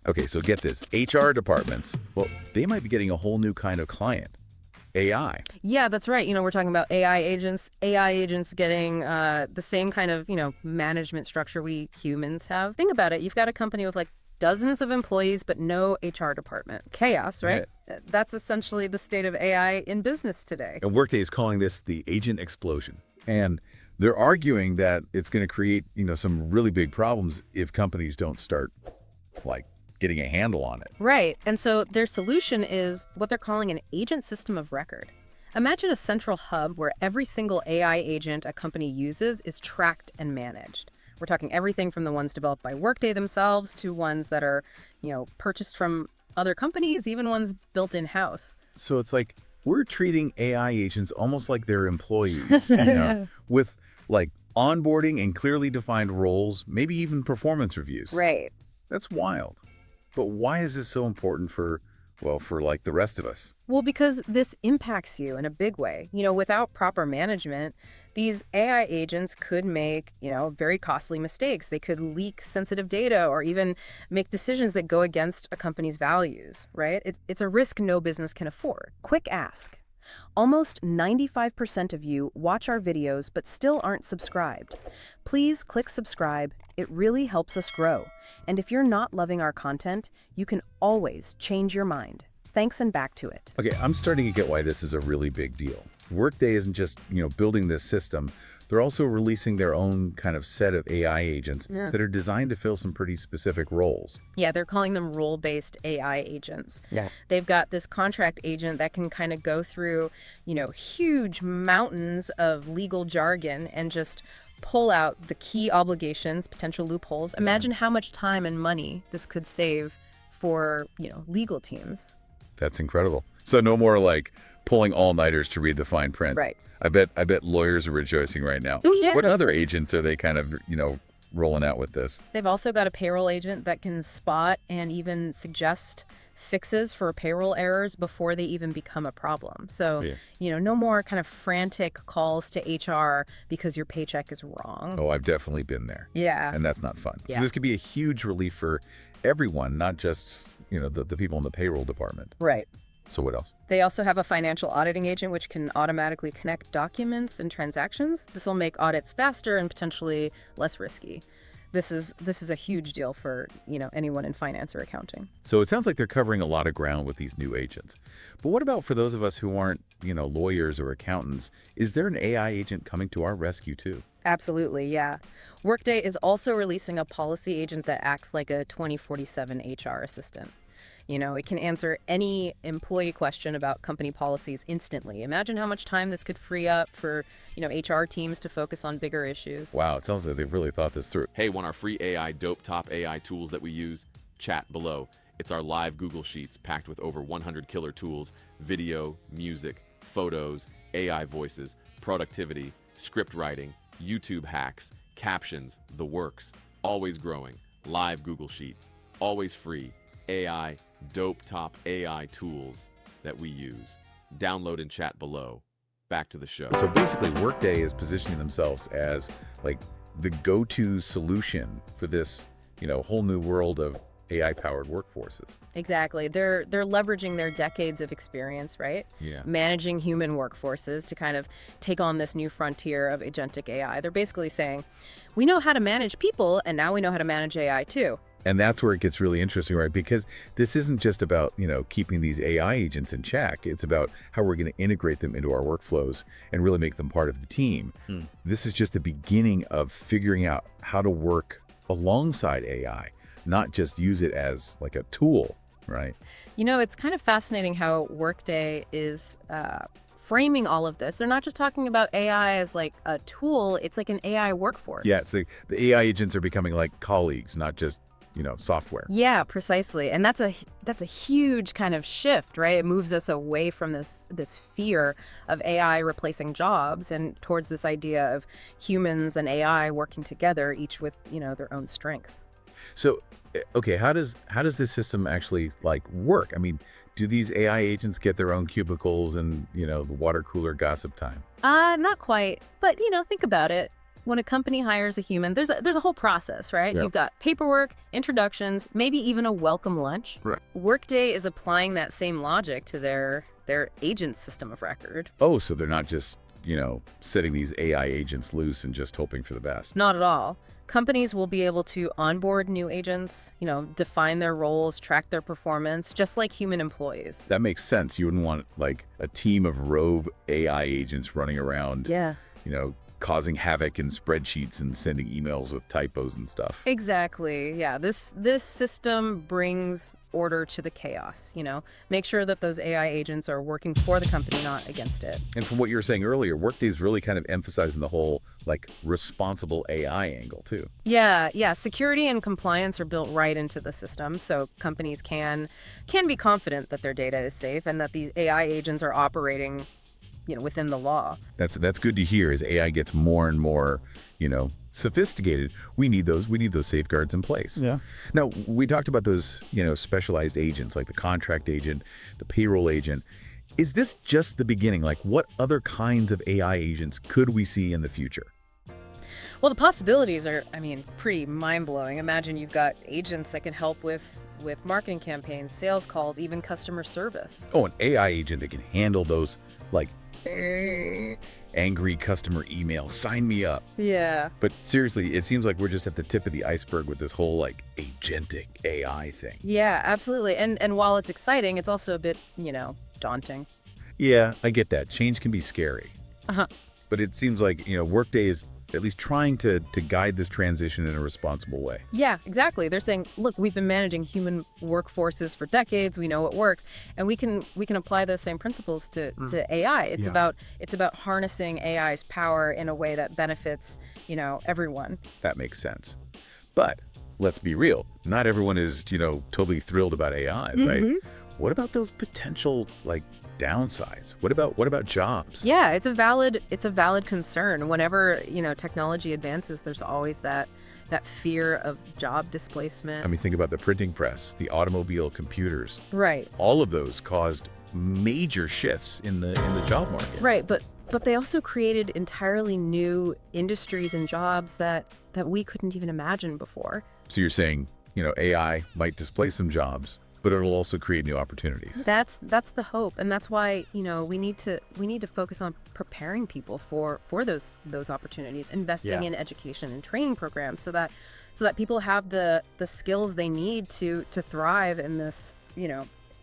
Okay, so get this. HR departments, well, they might be getting a whole new kind of client. AI. Yeah, that's right. We're talking about AI agents getting the same kind of, management structure we humans have. Think about it. You've got a company with like dozens of employees, but no HR department. Chaos, right? That's essentially the state of AI in business today. And Workday is calling this the agent explosion. And they're arguing that it's going to create, some really big problems if companies don't start, like, getting a handle on it. Right. And so their solution is what they're calling an agent system of record. Imagine a central hub where every single AI agent a company uses is tracked and managed. We're talking everything from the ones developed by Workday themselves to ones that are, purchased from other companies, even ones built in-house. So it's like we're treating AI agents almost like they're employees, with like onboarding and clearly defined roles, maybe even performance reviews. Right. That's wild. But why is this so important for like the rest of us? Well, because this impacts you in a big way. Without proper management, these AI agents could make, very costly mistakes. They could leak sensitive data or even make decisions that go against a company's values, right? It's a risk no business can afford. Quick ask. Almost 95% of you watch our videos but still aren't subscribed. Please click subscribe. It really helps us grow. And if you're not loving our content, you can always change your mind. Thanks, and back to it. Okay, I'm starting to get why this is a really big deal. Workday isn't just, building this system. They're also releasing their own kind of set of AI agents that are designed to fill some pretty specific roles. Yeah, they're calling them role-based AI agents. Yeah. They've got this contract agent that can kind of go through, huge mountains of legal jargon and just pull out the key obligations, potential loopholes. Imagine how much time and money this could save for, legal teams. That's incredible. So no more like pulling all-nighters to read the fine print. Right. I bet lawyers are rejoicing right now. Yeah. What other agents are they kind of, rolling out with this? They've also got a payroll agent that can spot and even suggest fixes for payroll errors before they even become a problem. So, no more kind of frantic calls to HR because your paycheck is wrong. Oh, I've definitely been there. Yeah. And that's not fun. Yeah. So this could be a huge relief for everyone, not just, the people in the payroll department. Right. So what else? They also have a financial auditing agent which can automatically connect documents and transactions. This will make audits faster and potentially less risky. This is a huge deal for, anyone in finance or accounting. So it sounds like they're covering a lot of ground with these new agents. But what about for those of us who aren't, lawyers or accountants? Is there an AI agent coming to our rescue too? Absolutely, yeah. Workday is also releasing a policy agent that acts like a 2047 HR assistant. It can answer any employee question about company policies instantly. Imagine how much time this could free up for, HR teams to focus on bigger issues. Wow, it sounds like they've really thought this through. Hey, want our free AI dope top AI tools that we use? Chat below. It's our live Google Sheets packed with over 100 killer tools: video, music, photos, AI voices, productivity, script writing, YouTube hacks, captions, the works. Always growing. Live Google Sheet. Always free. AI, dope top AI tools that we use. Download and chat below. Back to the show. So basically, Workday is positioning themselves as like the go-to solution for this, whole new world of AI-powered workforces. Exactly. They're leveraging their decades of experience, right? Yeah. Managing human workforces to kind of take on this new frontier of agentic AI. They're basically saying, we know how to manage people, and now we know how to manage AI too. And that's where it gets really interesting, right? Because this isn't just about, keeping these AI agents in check. It's about how we're going to integrate them into our workflows and really make them part of the team. This is just the beginning of figuring out how to work alongside AI, not just use it as like a tool, right? It's kind of fascinating how Workday is framing all of this. They're not just talking about AI as like a tool, it's like an AI workforce. Yeah, it's like the AI agents are becoming like colleagues, not just software. Yeah, precisely. And that's a huge kind of shift, right? It moves us away from this fear of AI replacing jobs and towards this idea of humans and AI working together, each with, their own strengths. So, okay, how does this system actually like work? I mean, do these AI agents get their own cubicles and, the water cooler gossip time? Not quite. But, think about it. when a company hires a human, there's a whole process, right? Yep. You've got paperwork, introductions, maybe even a welcome lunch. Right. Workday is applying that same logic to their agent system of record. Oh, so they're not just, setting these AI agents loose and just hoping for the best. Not at all. Companies will be able to onboard new agents, define their roles, track their performance, just like human employees. That makes sense. You wouldn't want like a team of rogue AI agents running around, Yeah. causing havoc in spreadsheets and sending emails with typos and stuff. Exactly. Yeah. This system brings order to the chaos, Make sure that those AI agents are working for the company, not against it. And from what you were saying earlier, Workday's really kind of emphasizing the whole like responsible AI angle too. Yeah. Security and compliance are built right into the system, so companies can be confident that their data is safe and that these AI agents are operating within the law. That's good to hear. As AI gets more and more, sophisticated, we need those safeguards in place. Yeah. Now, we talked about those, specialized agents like the contract agent, the payroll agent. Is this just the beginning? Like, what other kinds of AI agents could we see in the future? Well, the possibilities are, pretty mind-blowing. Imagine you've got agents that can help with marketing campaigns, sales calls, even customer service. Oh, an AI agent that can handle those, like, angry customer emails. Sign me up. Yeah. But seriously, it seems like we're just at the tip of the iceberg with this whole, like, agentic AI thing. Yeah, absolutely. And while it's exciting, it's also a bit, daunting. Yeah, I get that. Change can be scary. Uh-huh. But it seems like, Workday is at least trying to guide this transition in a responsible way. Yeah, exactly. They're saying, look, we've been managing human workforces for decades. We know what works, and we can apply those same principles to AI. It's about harnessing AI's power in a way that benefits, everyone. That makes sense. But let's be real. Not everyone is, totally thrilled about AI, right? What about those potential, like, downsides? What about jobs? Yeah, it's a valid concern. Whenever, technology advances, there's always that fear of job displacement. Think about the printing press, the automobile, computers. Right. All of those caused major shifts in the job market. Right, but they also created entirely new industries and jobs that we couldn't even imagine before. So you're saying, AI might displace some jobs, but it'll also create new opportunities. That's the hope, and that's why we need to focus on preparing people for those opportunities, investing in education and training programs, so that people have the skills they need to thrive in this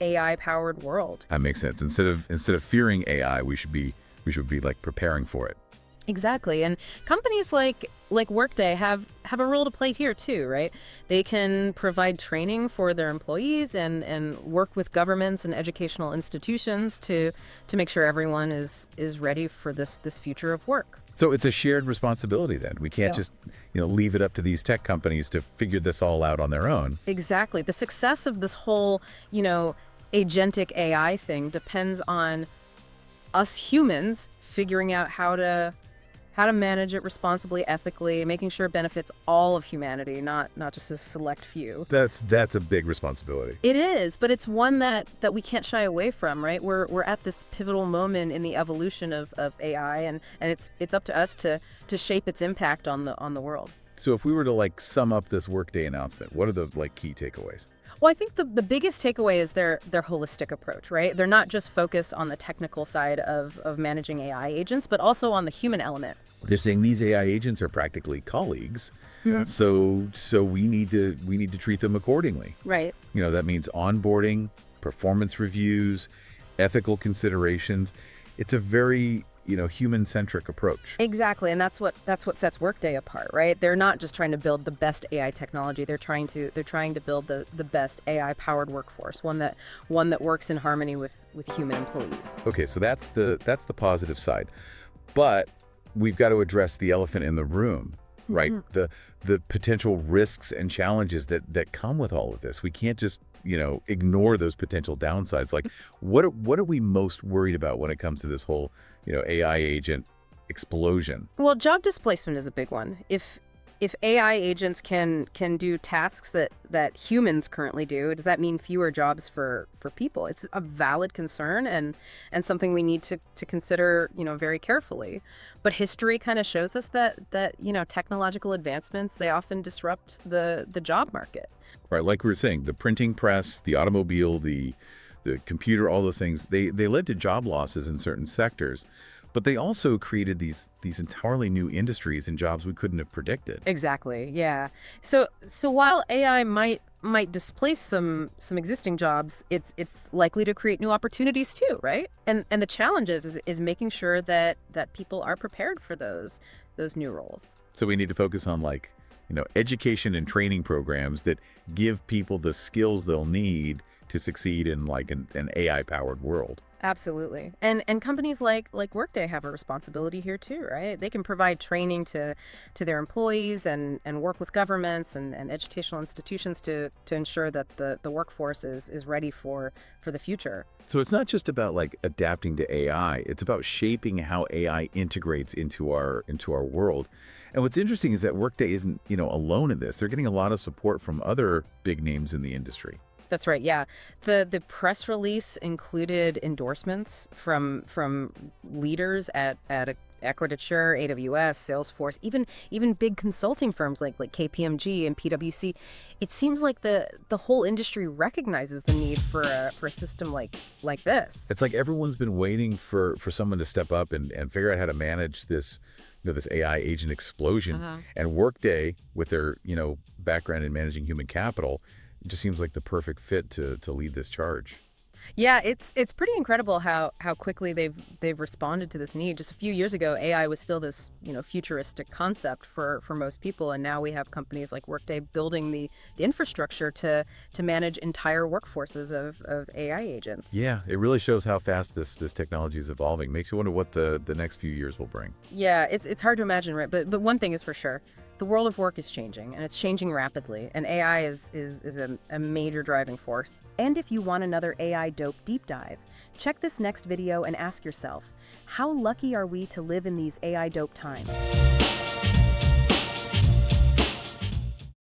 AI powered world. That makes sense. Instead of fearing AI, we should be like preparing for it. Exactly. And companies like Workday have a role to play here too, right? They can provide training for their employees and work with governments and educational institutions to make sure everyone is ready for this future of work. So it's a shared responsibility then. We can't just, leave it up to these tech companies to figure this all out on their own. Exactly. The success of this whole, agentic AI thing depends on us humans figuring out how to manage it responsibly, ethically, making sure it benefits all of humanity, not just a select few. That's a big responsibility. It is, but it's one that we can't shy away from, right? We're at this pivotal moment in the evolution of AI, and it's up to us to shape its impact on the world. So if we were to like sum up this Workday announcement, what are the key takeaways? Well, I think the biggest takeaway is their holistic approach, right? They're not just focused on the technical side of managing AI agents, but also on the human element. They're saying these AI agents are practically colleagues. Yeah. So we need to treat them accordingly. Right. That means onboarding, performance reviews, ethical considerations. It's a very human-centric approach. Exactly, and that's what sets Workday apart, right? They're not just trying to build the best AI technology. They're trying to build the best AI-powered workforce, one that works in harmony with human employees. Okay, so that's the positive side, but we've got to address the elephant in the room, right? Mm-hmm. The potential risks and challenges that come with all of this. We can't just ignore those potential downsides. Like, what are we most worried about when it comes to this whole AI agent explosion? Well, job displacement is a big one. If if AI agents can do tasks that humans currently do, does that mean fewer jobs for people? It's a valid concern and something we need to consider, very carefully. But history kind of shows us that technological advancements, they often disrupt the job market. Right, like we were saying, the printing press, the automobile, the computer, all those things, they led to job losses in certain sectors. But they also created these entirely new industries and jobs we couldn't have predicted. Exactly. Yeah. So while AI might displace some existing jobs, it's likely to create new opportunities too, right? And the challenge is making sure that people are prepared for those new roles. So we need to focus on education and training programs that give people the skills they'll need to succeed in an AI-powered world. Absolutely. And companies like Workday have a responsibility here too, right? They can provide training to their employees and work with governments and educational institutions to ensure that the workforce is ready for the future. So it's not just about adapting to AI, it's about shaping how AI integrates into our world. And what's interesting is that Workday isn't, alone in this. They're getting a lot of support from other big names in the industry. That's right. Yeah. The press release included endorsements from leaders at Accenture, AWS, Salesforce, even big consulting firms like KPMG and PwC. It seems like the whole industry recognizes the need for a system like this. It's like everyone's been waiting for someone to step up and figure out how to manage this this AI agent explosion. And Workday, with their background in managing human capital, it just seems like the perfect fit to lead this charge. Yeah, it's pretty incredible how quickly they've responded to this need. Just a few years ago, AI was still this futuristic concept for most people, and now we have companies like Workday building the infrastructure to manage entire workforces of AI agents. Yeah, it really shows how fast this technology is evolving. Makes you wonder what the next few years will bring. Yeah, it's hard to imagine, right? But one thing is for sure. The world of work is changing, and it's changing rapidly, and AI is a major driving force. And if you want another AI dope deep dive, check this next video and ask yourself, how lucky are we to live in these AI dope times?